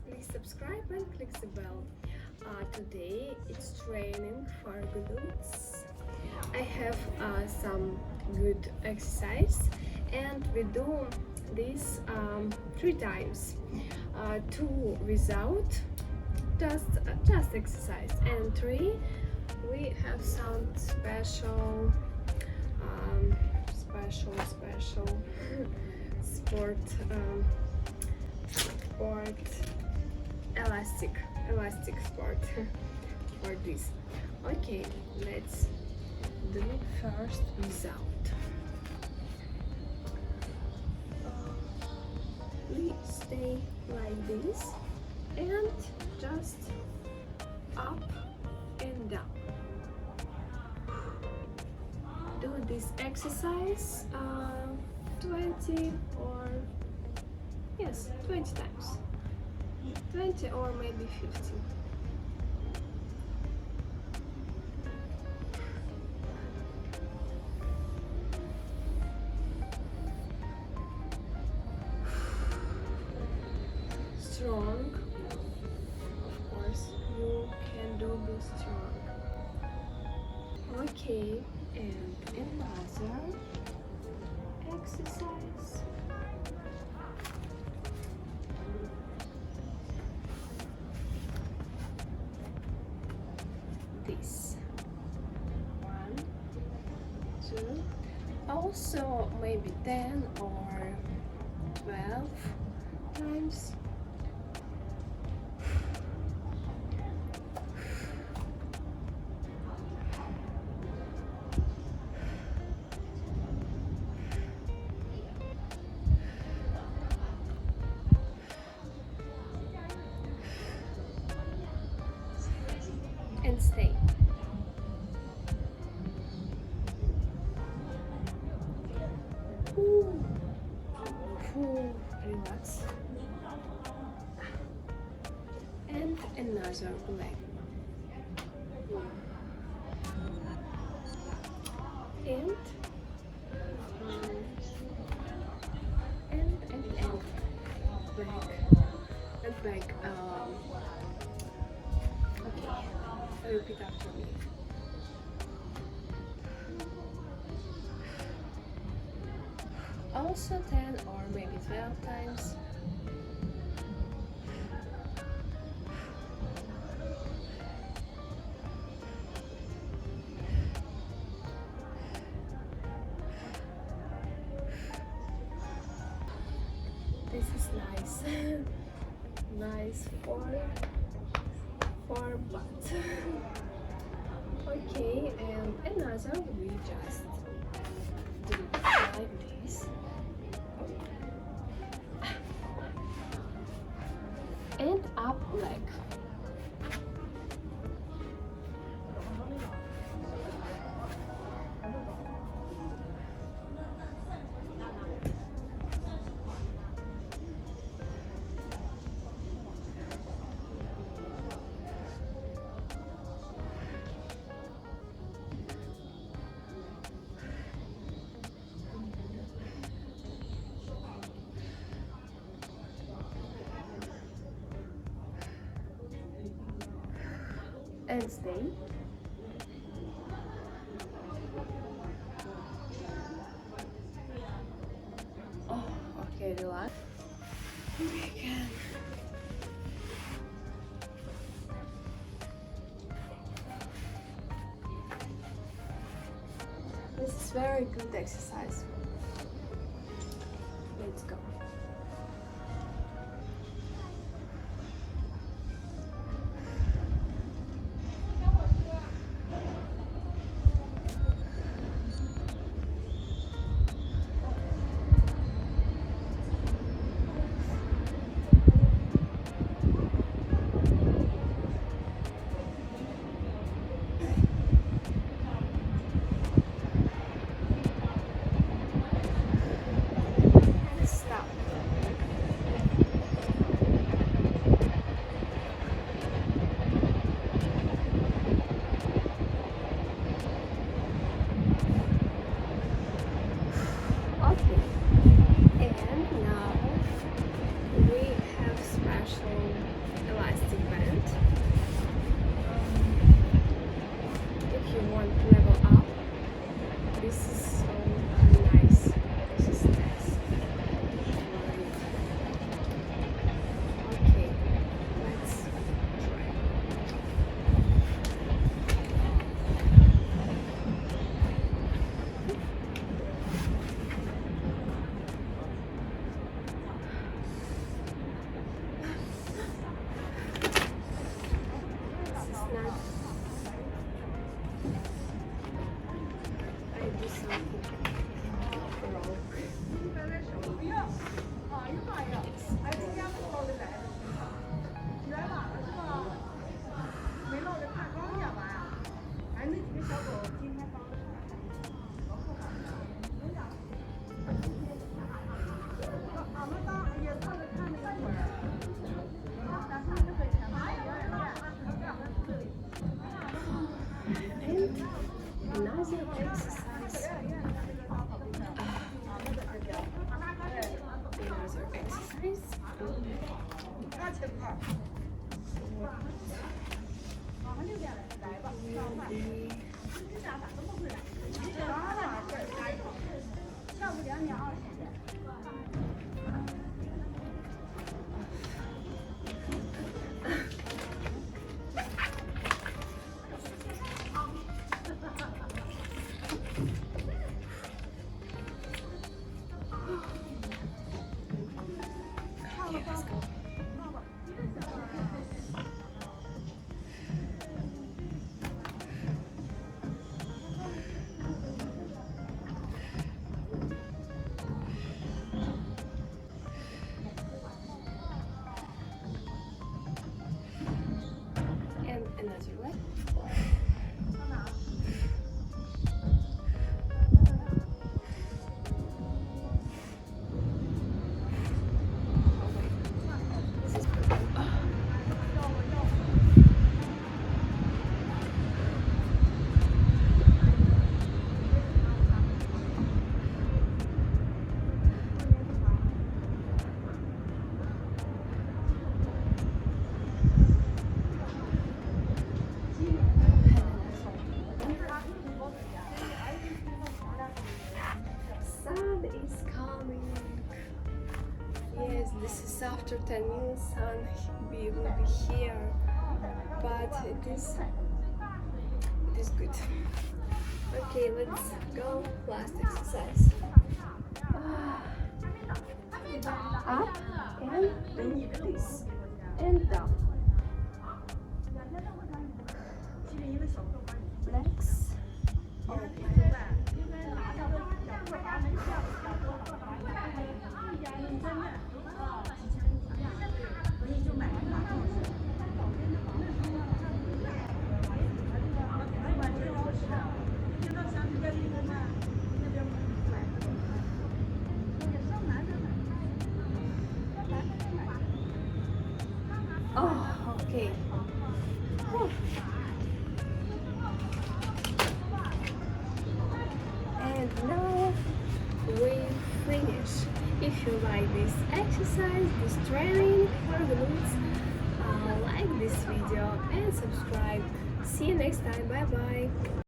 please subscribe and click the bell. Today it's training for glutes. I have some good exercise and we do this 3 times. Two without just exercise, and three we have some special sport sport elastic sport for this. Okay, let's do first without. We stay like this and just up and down. Do this exercise 20 or 20 times, 20 or maybe 50. Strong, of course, you can do this strong. Okay, and another exercise. This 1, 2, also maybe 10 or 12 times. And stay. Relax. And another leg. And back. Okay, repeat after me. Also 10 or maybe 12 times. This is nice. Nice for butt. Okay, and another we just do like this. And up leg. And stay. Oh, okay, relax. We can. This is very good exercise. Let's go. Okay, let's go. And another way. Sun is coming. Yes, this is after 10 minutes. Sun will be here, but it is good. Okay, let's go. Last exercise. Up and do this and down. Legs open. Oh, okay. Whew. And now we finish. If you like this exercise, this training for glutes, like this video and subscribe. See you next time. Bye bye.